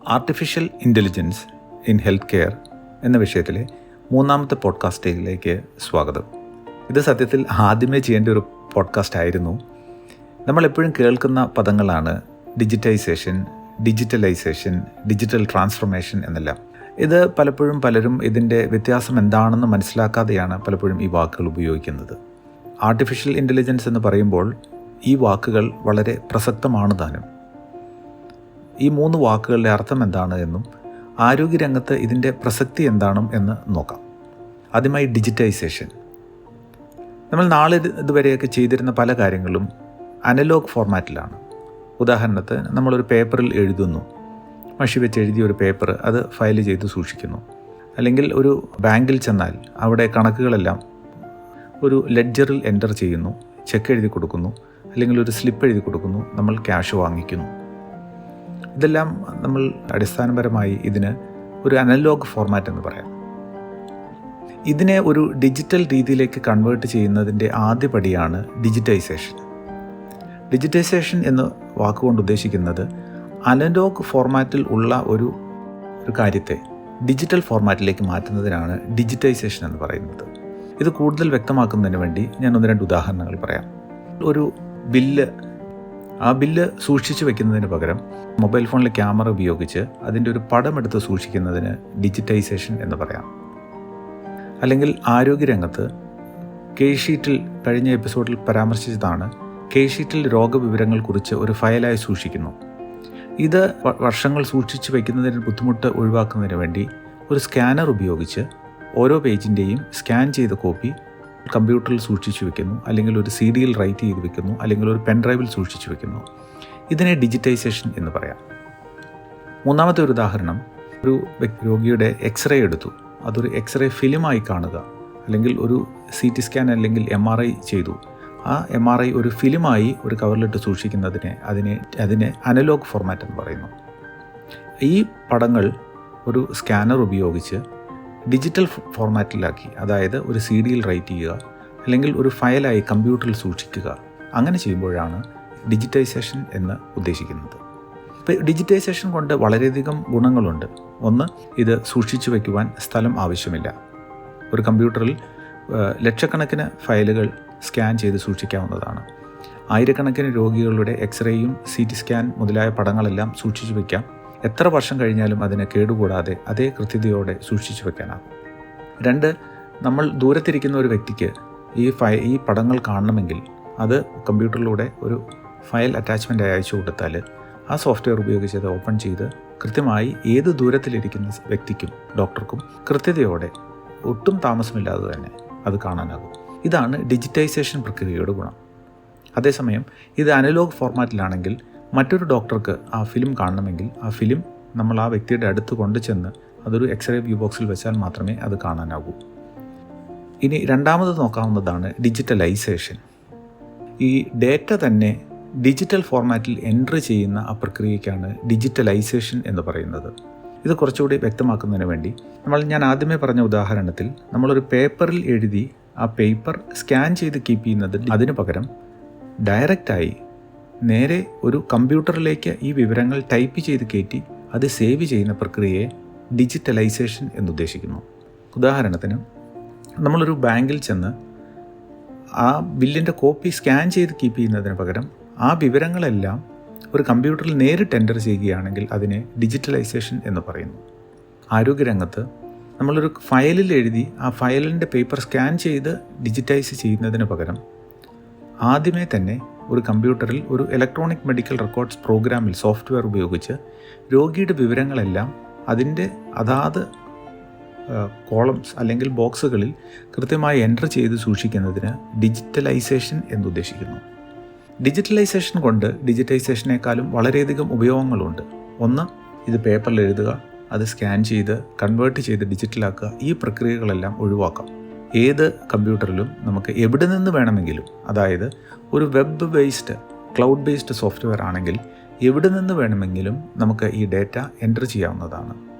Artificial intelligence in health care എന്ന വിഷയത്തിലെ മൂന്നാമത്തെ പോഡ്കാസ്റ്റിലേക്ക് സ്വാഗതം. ഇത് സത്യത്തിൽ ആദ്യമേ ചെയ്യേണ്ട ഒരു പോഡ്കാസ്റ്റ് ആയിരുന്നു. നമ്മളെപ്പോഴും കേൾക്കുന്ന പദങ്ങളാണ് ഡിജിറ്റൈസേഷൻ, ഡിജിറ്റലൈസേഷൻ, ഡിജിറ്റൽ ട്രാൻസ്ഫോർമേഷൻ എന്നെല്ലാം. ഇത് പലപ്പോഴും പലരും ഇതിൻ്റെ വ്യത്യാസം എന്താണെന്ന് മനസ്സിലാക്കാതെയാണ് പലപ്പോഴും ഈ വാക്കുകൾ ഉപയോഗിക്കുന്നത്. ആർട്ടിഫിഷ്യൽ ഇൻ്റലിജൻസ് എന്ന് പറയുമ്പോൾ ഈ വാക്കുകൾ വളരെ പ്രസക്തമാണ് താനും. ഈ മൂന്ന് വാക്കുകളുടെ അർത്ഥം എന്താണ് എന്നും ആരോഗ്യരംഗത്ത് ഇതിൻ്റെ പ്രസക്തി എന്താണെന്നും എന്ന് നോക്കാം. ആദ്യമായി ഡിജിറ്റൈസേഷൻ. നമ്മൾ നാളെ ഇതുവരെയൊക്കെ ചെയ്തിരുന്ന പല കാര്യങ്ങളും അനലോഗ് ഫോർമാറ്റിലാണ്. ഉദാഹരണത്തിന് നമ്മളൊരു പേപ്പറിൽ എഴുതുന്നു, മഷി വെച്ച് എഴുതിയ ഒരു പേപ്പർ, അത് ഫയൽ ചെയ്ത് സൂക്ഷിക്കുന്നു. അല്ലെങ്കിൽ ഒരു ബാങ്കിൽ ചെന്നാൽ അവിടെ കണക്കുകളെല്ലാം ഒരു ലെഡ്ജറിൽ എൻ്റർ ചെയ്യുന്നു, ചെക്ക് എഴുതി കൊടുക്കുന്നു, അല്ലെങ്കിൽ ഒരു സ്ലിപ്പ് എഴുതി കൊടുക്കുന്നു, നമ്മൾ ക്യാഷ് വാങ്ങിക്കുന്നു. ഇതെല്ലാം നമ്മൾ അടിസ്ഥാനപരമായി ഇതിന് ഒരു അനലോഗ് ഫോർമാറ്റ് എന്ന് പറയാം. ഇതിനെ ഒരു ഡിജിറ്റൽ രീതിയിലേക്ക് കൺവേർട്ട് ചെയ്യുന്നതിൻ്റെ ആദ്യപടിയാണ് ഡിജിറ്റൈസേഷൻ. ഡിജിറ്റൈസേഷൻ എന്ന വാക്കുകൊണ്ട് ഉദ്ദേശിക്കുന്നത് അനലോഗ് ഫോർമാറ്റിൽ ഉള്ള ഒരു കാര്യത്തെ ഡിജിറ്റൽ ഫോർമാറ്റിലേക്ക് മാറ്റുന്നതിനാണ് ഡിജിറ്റൈസേഷൻ എന്ന് പറയുന്നത്. ഇത് കൂടുതൽ വ്യക്തമാക്കുന്നതിന് വേണ്ടി ഞാൻ 1-2 ഉദാഹരണങ്ങൾ പറയാം. ഒരു ബില്ല്, ആ ബില്ല് സൂക്ഷിച്ചു വെക്കുന്നതിന് പകരം മൊബൈൽ ഫോണിലെ ക്യാമറ ഉപയോഗിച്ച് അതിൻ്റെ ഒരു പടം എടുത്ത് സൂക്ഷിക്കുന്നതിന് ഡിജിറ്റൈസേഷൻ എന്ന് പറയാം. അല്ലെങ്കിൽ ആരോഗ്യരംഗത്ത് കെ-ഷീറ്റിൽ, കഴിഞ്ഞ എപ്പിസോഡിൽ പരാമർശിച്ചതാണ്, കെ-ഷീറ്റിൽ രോഗവിവരങ്ങൾ കുറിച്ച് ഒരു ഫയലായി സൂക്ഷിക്കുന്നു. ഇത് വർഷങ്ങൾ സൂക്ഷിച്ചു വയ്ക്കുന്നതിന് ബുദ്ധിമുട്ട് ഒഴിവാക്കുന്നതിന് വേണ്ടി ഒരു സ്കാനർ ഉപയോഗിച്ച് ഓരോ പേജിൻ്റെയും സ്കാൻ ചെയ്ത കോപ്പി കമ്പ്യൂട്ടറിൽ സൂക്ഷിച്ചു വെക്കുന്നു, അല്ലെങ്കിൽ ഒരു CD-യിൽ റൈറ്റ് ചെയ്ത് വെക്കുന്നു, അല്ലെങ്കിൽ ഒരു പെൻഡ്രൈവിൽ സൂക്ഷിച്ചു വെക്കുന്നു. ഇതിനെ ഡിജിറ്റൈസേഷൻ എന്ന് പറയാം. മൂന്നാമത്തെ ഒരു ഉദാഹരണം, ഒരു രോഗിയുടെ എക്സ്റേ എടുത്തു, അതൊരു എക്സ്റേ ഫിലിമായി കാണുക. അല്ലെങ്കിൽ ഒരു CT സ്കാൻ അല്ലെങ്കിൽ MRI ചെയ്തു, ആ MRI ഒരു ഫിലിമായി ഒരു കവറിലിട്ട് സൂക്ഷിക്കുന്നതിനെ അതിനെ അനലോഗ് ഫോർമാറ്റ് എന്ന് പറയുന്നു. ഈ പടങ്ങൾ ഒരു സ്കാനർ ഉപയോഗിച്ച് ഡിജിറ്റൽ ഫോർമാറ്റിലാക്കി, അതായത് ഒരു CD-യിൽ റൈറ്റ് ചെയ്യുക, അല്ലെങ്കിൽ ഒരു ഫയലായി കമ്പ്യൂട്ടറിൽ സൂക്ഷിക്കുക. അങ്ങനെ ചെയ്യുമ്പോഴാണ് ഡിജിറ്റൈസേഷൻ എന്ന് ഉദ്ദേശിക്കുന്നത്. ഇപ്പോൾ ഡിജിറ്റൈസേഷൻ കൊണ്ട് വളരെയധികം ഗുണങ്ങളുണ്ട്. ഒന്ന്, ഇത് സൂക്ഷിച്ചു വയ്ക്കുവാൻ സ്ഥലം ആവശ്യമില്ല. ഒരു കമ്പ്യൂട്ടറിൽ ലക്ഷക്കണക്കിന് ഫയലുകൾ സ്കാൻ ചെയ്ത് സൂക്ഷിക്കാവുന്നതാണ്. ആയിരക്കണക്കിന് രോഗികളുടെ എക്സ്റേയും CT സ്കാൻ മുതലായ പടങ്ങളെല്ലാം സൂക്ഷിച്ചു വയ്ക്കാം. എത്ര വർഷം കഴിഞ്ഞാലും അതിനെ കേടുകൂടാതെ അതേ കൃത്യതയോടെ സൂക്ഷിച്ചു വെക്കാനാകും. 2, നമ്മൾ ദൂരത്തിരിക്കുന്ന ഒരു വ്യക്തിക്ക് ഈ പടങ്ങൾ കാണണമെങ്കിൽ അത് കമ്പ്യൂട്ടറിലൂടെ ഒരു ഫയൽ അറ്റാച്ച്മെൻ്റായി അയച്ചു കൊടുത്താൽ ആ സോഫ്റ്റ്വെയർ ഉപയോഗിച്ച് അത് ഓപ്പൺ ചെയ്ത് കൃത്യമായി ഏത് ദൂരത്തിലിരിക്കുന്ന വ്യക്തിക്കും ഡോക്ടർക്കും കൃത്യതയോടെ ഒട്ടും താമസമില്ലാതെ തന്നെ അത് കാണാനാകും. ഇതാണ് ഡിജിറ്റൈസേഷൻ പ്രക്രിയയുടെ ഗുണം. അതേസമയം ഇത് അനലോഗ് ഫോർമാറ്റിലാണെങ്കിൽ മറ്റൊരു ഡോക്ടർക്ക് ആ ഫിലിം കാണണമെങ്കിൽ ആ ഫിലിം നമ്മൾ ആ വ്യക്തിയുടെ അടുത്ത് കൊണ്ടുചെന്ന് അതൊരു എക്സ്റേ വ്യൂ ബോക്സിൽ വെച്ചാൽ മാത്രമേ അത് കാണാനാകൂ. ഇനി രണ്ടാമത് നോക്കാവുന്നതാണ് ഡിജിറ്റലൈസേഷൻ. ഈ ഡേറ്റ തന്നെ ഡിജിറ്റൽ ഫോർമാറ്റിൽ എൻട്രി ചെയ്യുന്ന ആ പ്രക്രിയയ്ക്കാണ് ഡിജിറ്റലൈസേഷൻ എന്ന് പറയുന്നത്. ഇത് കുറച്ചുകൂടി വ്യക്തമാക്കുന്നതിന് വേണ്ടി ഞാൻ ആദ്യമേ പറഞ്ഞ ഉദാഹരണത്തിൽ നമ്മളൊരു പേപ്പറിൽ എഴുതി ആ പേപ്പർ സ്കാൻ ചെയ്ത് കീപ്പ് ചെയ്യുന്നത് അതിനു പകരം ഡയറക്റ്റായി നേരെ ഒരു കമ്പ്യൂട്ടറിലേക്ക് ഈ വിവരങ്ങൾ ടൈപ്പ് ചെയ്ത് കയറ്റി അത് സേവ് ചെയ്യുന്ന പ്രക്രിയയെ ഡിജിറ്റലൈസേഷൻ എന്നുദ്ദേശിക്കുന്നു. ഉദാഹരണത്തിന്, നമ്മളൊരു ബാങ്കിൽ ചെന്ന് ആ ബില്ലിൻ്റെ കോപ്പി സ്കാൻ ചെയ്ത് കീപ്പ് ചെയ്യുന്നതിന് പകരം ആ വിവരങ്ങളെല്ലാം ഒരു കമ്പ്യൂട്ടറിൽ നേരിട്ട് എൻ്റർ ചെയ്യുകയാണെങ്കിൽ അതിനെ ഡിജിറ്റലൈസേഷൻ എന്ന് പറയുന്നു. ആരോഗ്യരംഗത്ത് നമ്മളൊരു ഫയലിൽ എഴുതി ആ ഫയലിൻ്റെ പേപ്പർ സ്കാൻ ചെയ്ത് ഡിജിറ്റൈസ് ചെയ്യുന്നതിന് പകരം ആദ്യമേ തന്നെ ഒരു കമ്പ്യൂട്ടറിൽ ഒരു ഇലക്ട്രോണിക് മെഡിക്കൽ റെക്കോർഡ്സ് പ്രോഗ്രാമിൽ സോഫ്റ്റ്വെയർ ഉപയോഗിച്ച് രോഗിയുടെ വിവരങ്ങളെല്ലാം അതിൻ്റെ അതാത് കോളംസ് അല്ലെങ്കിൽ ബോക്സുകളിൽ കൃത്യമായി എൻ്റർ ചെയ്ത് സൂക്ഷിക്കുന്നതിന് ഡിജിറ്റലൈസേഷൻ എന്നുദ്ദേശിക്കുന്നു. ഡിജിറ്റലൈസേഷൻ കൊണ്ട് ഡിജിറ്റൈസേഷനേക്കാളും വളരെയധികം ഉപയോഗങ്ങളുണ്ട്. ഒന്ന്, ഇത് പേപ്പറിൽ എഴുതുക, അത് സ്കാൻ ചെയ്ത് കൺവേർട്ട് ചെയ്ത് ഡിജിറ്റലാക്കുക, ഈ പ്രക്രിയകളെല്ലാം ഒഴിവാക്കാം. ഏത് കമ്പ്യൂട്ടറിലും നമുക്ക് എവിടെ നിന്ന് വേണമെങ്കിലും, അതായത് ഒരു web based, cloud based software ആണെങ്കിൽ എവിടെ നിന്ന് വേണമെങ്കിലും നമുക്ക് ഈ ഡേറ്റ എൻ്റർ ചെയ്യാവുന്നതാണ്.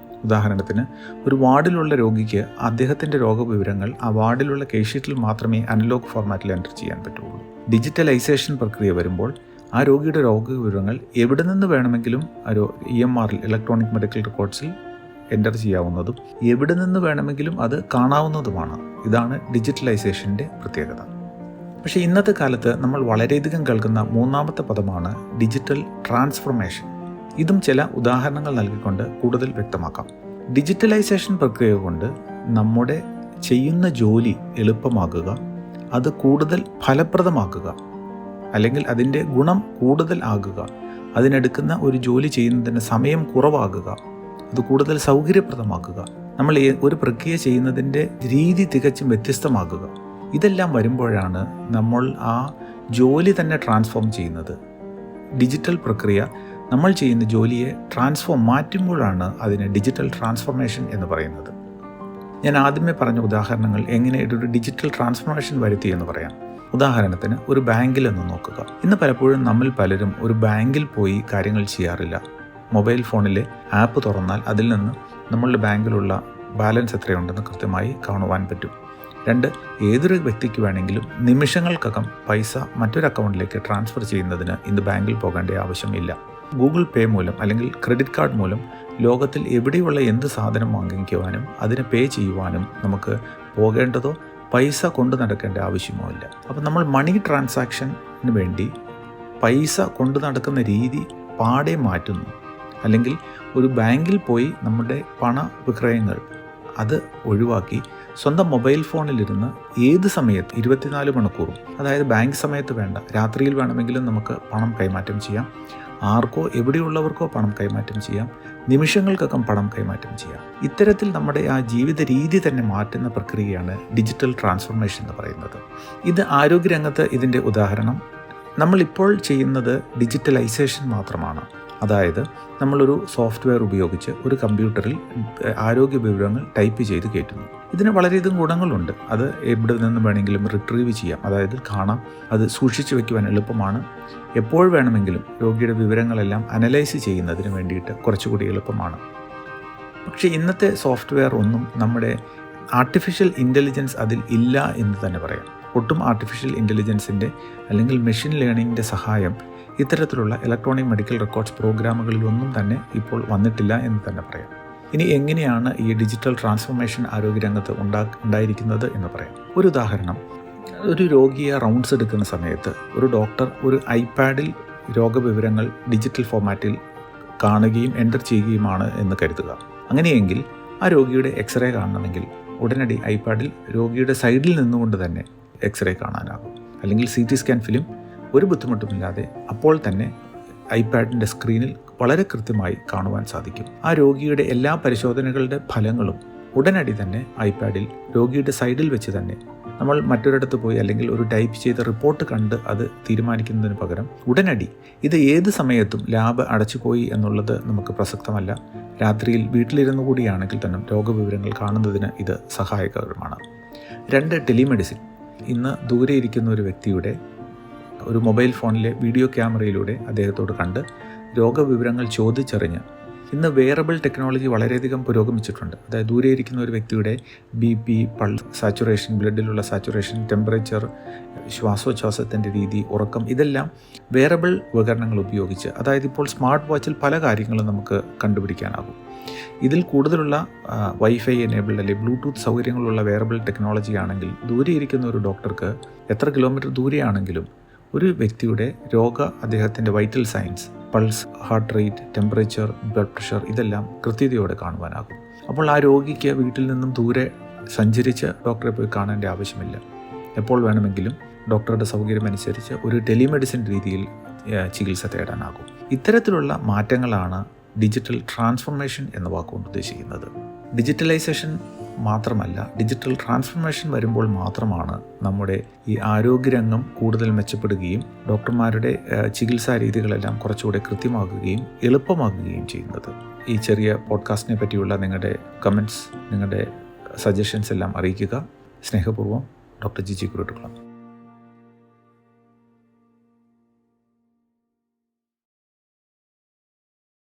ഉദാഹരണത്തിന്, ഒരു വാർഡിലുള്ള രോഗിക്ക് അദ്ദേഹത്തിൻ്റെ രോഗവിവരങ്ങൾ ആ വാർഡിലുള്ള കെ-ഷീറ്റിൽ മാത്രമേ അനലോഗ് ഫോർമാറ്റിൽ എൻ്റർ ചെയ്യാൻ പറ്റുള്ളൂ. ഡിജിറ്റലൈസേഷൻ പ്രക്രിയ വരുമ്പോൾ ആ രോഗിയുടെ രോഗവിവരങ്ങൾ എവിടെ നിന്ന് വേണമെങ്കിലും ഒരു EMR ഇലക്ട്രോണിക് മെഡിക്കൽ റെക്കോർഡ്സിൽ എൻ്റർ ചെയ്യാവുന്നതും എവിടെ നിന്ന് വേണമെങ്കിലും അത് കാണാവുന്നതുമാണ്. ഇതാണ് ഡിജിറ്റലൈസേഷൻ്റെ പ്രത്യേകത. പക്ഷേ ഇന്നത്തെ കാലത്ത് നമ്മൾ വളരെയധികം കേൾക്കുന്ന മൂന്നാമത്തെ പദമാണ് ഡിജിറ്റൽ ട്രാൻസ്ഫോർമേഷൻ. ഇതും ചില ഉദാഹരണങ്ങൾ നൽകിക്കൊണ്ട് കൂടുതൽ വ്യക്തമാക്കാം. ഡിജിറ്റലൈസേഷൻ പ്രക്രിയ കൊണ്ട് നമ്മുടെ ചെയ്യുന്ന ജോലി എളുപ്പമാക്കുക, അത് കൂടുതൽ ഫലപ്രദമാക്കുക, അല്ലെങ്കിൽ അതിൻ്റെ ഗുണം കൂടുതൽ ആകുക, അതിനെടുക്കുന്ന ഒരു ജോലി ചെയ്യുന്നതിന് സമയം കുറവാകുക, അത് കൂടുതൽ സൗകര്യപ്രദമാക്കുക, നമ്മൾ ഒരു പ്രക്രിയ ചെയ്യുന്നതിൻ്റെ രീതി തികച്ചും വ്യത്യസ്തമാകുക. ഇതെല്ലാം വരുമ്പോഴാണ് നമ്മൾ ആ ജോലി തന്നെ ട്രാൻസ്ഫോം ചെയ്യുന്നത്. ഡിജിറ്റൽ പ്രക്രിയ നമ്മൾ ചെയ്യുന്ന ജോലിയെ മാറ്റുമ്പോഴാണ് അതിന് ഡിജിറ്റൽ ട്രാൻസ്ഫോർമേഷൻ എന്ന് പറയുന്നത്. ഞാൻ ആദ്യമേ പറഞ്ഞ ഉദാഹരണങ്ങൾ എങ്ങനെ ഒരു ഡിജിറ്റൽ ട്രാൻസ്ഫോർമേഷൻ വരുത്തി എന്ന് പറയാം. ഉദാഹരണത്തിന് ഒരു ബാങ്കിൽ ഒന്ന് നോക്കുക. ഇന്ന് പലപ്പോഴും നമ്മൾ പലരും ഒരു ബാങ്കിൽ പോയി കാര്യങ്ങൾ ചെയ്യാറില്ല. മൊബൈൽ ഫോണിലെ ആപ്പ് തുറന്നാൽ അതിൽ നിന്ന് നമ്മളുടെ ബാങ്കിലുള്ള ബാലൻസ് എത്രയുണ്ടെന്ന് കൃത്യമായി കാണുവാൻ പറ്റും. 2, ഏതൊരു വ്യക്തിക്ക് വേണമെങ്കിലും നിമിഷങ്ങൾക്കകം പൈസ മറ്റൊരു അക്കൗണ്ടിലേക്ക് ട്രാൻസ്ഫർ ചെയ്യുന്നതിന് ഇന്ന് ബാങ്കിൽ പോകേണ്ട ആവശ്യമില്ല. ഗൂഗിൾ പേ മൂലം അല്ലെങ്കിൽ ക്രെഡിറ്റ് കാർഡ് മൂലം ലോകത്തിൽ എവിടെയുള്ള എന്ത് സാധനം വാങ്ങിക്കുവാനും അതിന് പേ ചെയ്യുവാനും നമുക്ക് പോകേണ്ടതോ പൈസ കൊണ്ടു നടക്കേണ്ട ആവശ്യമോ ഇല്ല. അപ്പോൾ നമ്മൾ മണി ട്രാൻസാക്ഷന് വേണ്ടി പൈസ കൊണ്ടു നടക്കുന്ന രീതി പാടെ മാറ്റുന്നു. അല്ലെങ്കിൽ ഒരു ബാങ്കിൽ പോയി നമ്മുടെ പണവിക്രയങ്ങൾ അത് ഒഴിവാക്കി സ്വന്തം മൊബൈൽ ഫോണിലിരുന്ന് ഏത് സമയത്ത് 24 മണിക്കൂറും, അതായത് ബാങ്ക് സമയത്ത് വേണ്ട, രാത്രിയിൽ വേണമെങ്കിലും നമുക്ക് പണം കൈമാറ്റം ചെയ്യാം. ആർക്കോ എവിടെയുള്ളവർക്കോ പണം കൈമാറ്റം ചെയ്യാം. നിമിഷങ്ങൾക്കകം പണം കൈമാറ്റം ചെയ്യാം. ഇത്തരത്തിൽ നമ്മുടെ ആ ജീവിത രീതി തന്നെ മാറ്റുന്ന പ്രക്രിയയാണ് ഡിജിറ്റൽ ട്രാൻസ്ഫോർമേഷൻ എന്ന് പറയുന്നത്. ഇത് ആരോഗ്യരംഗത്ത് ഇതിൻ്റെ ഉദാഹരണം. നമ്മളിപ്പോൾ ചെയ്യുന്നത് ഡിജിറ്റലൈസേഷൻ മാത്രമാണ്. അതായത് നമ്മളൊരു സോഫ്റ്റ്വെയർ ഉപയോഗിച്ച് ഒരു കമ്പ്യൂട്ടറിൽ ആരോഗ്യ വിവരങ്ങൾ ടൈപ്പ് ചെയ്ത് കയറ്റുന്നു. ഇതിന് വളരെയധികം ഗുണങ്ങളുണ്ട്. അത് എവിടെ നിന്ന് വേണമെങ്കിലും റിട്രീവ് ചെയ്യാം, അതായത് കാണാം. അത് സൂക്ഷിച്ചു വയ്ക്കുവാൻ എളുപ്പമാണ്. എപ്പോൾ വേണമെങ്കിലും രോഗിയുടെ വിവരങ്ങളെല്ലാം അനലൈസ് ചെയ്യുന്നതിന് വേണ്ടിയിട്ട് കുറച്ചുകൂടി എളുപ്പമാണ്. പക്ഷേ ഇന്നത്തെ സോഫ്റ്റ്വെയർ ഒന്നും നമ്മുടെ ആർട്ടിഫിഷ്യൽ ഇൻ്റലിജൻസ് അതിൽ ഇല്ല എന്ന് തന്നെ പറയാം. ഒട്ടും ആർട്ടിഫിഷ്യൽ ഇൻ്റലിജൻസിൻ്റെ അല്ലെങ്കിൽ മെഷീൻ ലേണിങ്ങിൻ്റെ സഹായം ഇത്തരത്തിലുള്ള ഇലക്ട്രോണിക് മെഡിക്കൽ റെക്കോർഡ്സ് പ്രോഗ്രാമുകളിലൊന്നും തന്നെ ഇപ്പോൾ വന്നിട്ടില്ല എന്ന് തന്നെ പറയാം. ഇനി എങ്ങനെയാണ് ഈ ഡിജിറ്റൽ ട്രാൻസ്ഫോർമേഷൻ ആരോഗ്യരംഗത്ത് ഉണ്ടായിരിക്കുന്നത് എന്ന് പറയാം. ഒരു ഉദാഹരണം, ഒരു രോഗിയെ റൗണ്ട്സ് എടുക്കുന്ന സമയത്ത് ഒരു ഡോക്ടർ ഒരു ഐപാഡിൽ രോഗവിവരങ്ങൾ ഡിജിറ്റൽ ഫോർമാറ്റിൽ കാണുകയും എൻ്റർ ചെയ്യുകയുമാണ് എന്ന് കരുതുക. അങ്ങനെയെങ്കിൽ ആ രോഗിയുടെ എക്സ്റേ കാണണമെങ്കിൽ ഉടനടി ഐപാഡിൽ രോഗിയുടെ സൈഡിൽ നിന്നുകൊണ്ട് തന്നെ എക്സ്റേ കാണാനാകും. അല്ലെങ്കിൽ CT സ്കാൻ ഫിലിം ഒരു ബുദ്ധിമുട്ടുമില്ലാതെ അപ്പോൾ തന്നെ ഐപാഡിൻ്റെ സ്ക്രീനിൽ വളരെ കൃത്യമായി കാണുവാൻ സാധിക്കും. ആ രോഗിയുടെ എല്ലാ പരിശോധനകളുടെ ഫലങ്ങളും ഉടനടി തന്നെ ഐപാഡിൽ രോഗിയുടെ സൈഡിൽ വെച്ച് തന്നെ, നമ്മൾ മറ്റൊരിടത്ത് പോയി അല്ലെങ്കിൽ ഒരു ടൈപ്പ് ചെയ്ത റിപ്പോർട്ട് കണ്ട് അത് തീരുമാനിക്കുന്നതിന് പകരം ഉടനടി ഇത് ഏത് സമയത്തും ലാബ് അടച്ചുപോയി എന്നുള്ളത് നമുക്ക് പ്രസക്തമല്ല. രാത്രിയിൽ വീട്ടിലിരുന്നു കൂടിയാണെങ്കിൽ തന്നെ രോഗവിവരങ്ങൾ കാണുന്നതിന് ഇത് സഹായകരമാണ്. 2, ടെലിമെഡിസിൻ. ഇന്ന് ദൂരെ ഇരിക്കുന്ന ഒരു വ്യക്തിയുടെ ഒരു മൊബൈൽ ഫോണിലെ വീഡിയോ ക്യാമറയിലൂടെ അദ്ദേഹത്തോട് കണ്ട് രോഗവിവരങ്ങൾ ചോദിച്ചറിഞ്ഞ്, ഇന്ന് വെയറബിൾ ടെക്നോളജി വളരെയധികം പുരോഗമിച്ചിട്ടുണ്ട്. അതായത് ദൂരെ ഇരിക്കുന്ന ഒരു വ്യക്തിയുടെ BP, പൾസ്, സാച്ചുറേഷൻ, ബ്ലഡിലുള്ള സാച്ചുറേഷൻ, ടെമ്പറേച്ചർ, ശ്വാസോച്ഛ്വാസത്തിൻ്റെ രീതി, ഉറക്കം, ഇതെല്ലാം വെയറബിൾ ഉപകരണങ്ങൾ ഉപയോഗിച്ച്, അതായത് ഇപ്പോൾ സ്മാർട്ട് വാച്ചിൽ പല കാര്യങ്ങളും നമുക്ക് കണ്ടുപിടിക്കാനാകും. ഇതിൽ കൂടുതലുള്ള വൈഫൈ എനേബിൾഡ് അല്ലെങ്കിൽ ബ്ലൂടൂത്ത് സൗകര്യങ്ങളുള്ള വെയറബിൾ ടെക്നോളജി ആണെങ്കിൽ ദൂരെ ഇരിക്കുന്ന ഒരു ഡോക്ടർക്ക് എത്ര കിലോമീറ്റർ ദൂരെയാണെങ്കിലും ഒരു വ്യക്തിയുടെ അദ്ദേഹത്തിൻ്റെ vital signs, pulse, heart rate, temperature, blood pressure, ഇതെല്ലാം കൃത്യതയോടെ കാണുവാനാകും. അപ്പോൾ ആ രോഗിക്ക് വീട്ടിൽ നിന്നും ദൂരെ സഞ്ചരിച്ച് ഡോക്ടറെ പോയി കാണേണ്ട ആവശ്യമില്ല. എപ്പോൾ വേണമെങ്കിലും ഡോക്ടറുടെ സൗകര്യമനുസരിച്ച് ഒരു ടെലിമെഡിസിൻ രീതിയിൽ ചികിത്സ തേടാനാകും. ഇത്തരത്തിലുള്ള മാറ്റങ്ങളാണ് ഡിജിറ്റൽ ട്രാൻസ്ഫോർമേഷൻ എന്ന വാക്കുകൊണ്ട് ഉദ്ദേശിക്കുന്നത്. ഡിജിറ്റലൈസേഷൻ മാത്രമല്ല, ഡിജിറ്റൽ ട്രാൻസ്ഫോർമേഷൻ വരുമ്പോൾ മാത്രമാണ് നമ്മുടെ ഈ ആരോഗ്യരംഗം കൂടുതൽ മെച്ചപ്പെടുകയും ഡോക്ടർമാരുടെ ചികിത്സാ രീതികളെല്ലാം കുറച്ചുകൂടെ കൃത്യമാകുകയും എളുപ്പമാകുകയും ചെയ്യുന്നത്. ഈ ചെറിയ പോഡ്കാസ്റ്റിനെ പറ്റിയുള്ള നിങ്ങളുടെ കമൻറ്റ്സ്, നിങ്ങളുടെ സജഷൻസ് എല്ലാം അറിയിക്കുക. സ്നേഹപൂർവ്വം, ഡോക്ടർ ജിജി കുരുട്ടുകുളം.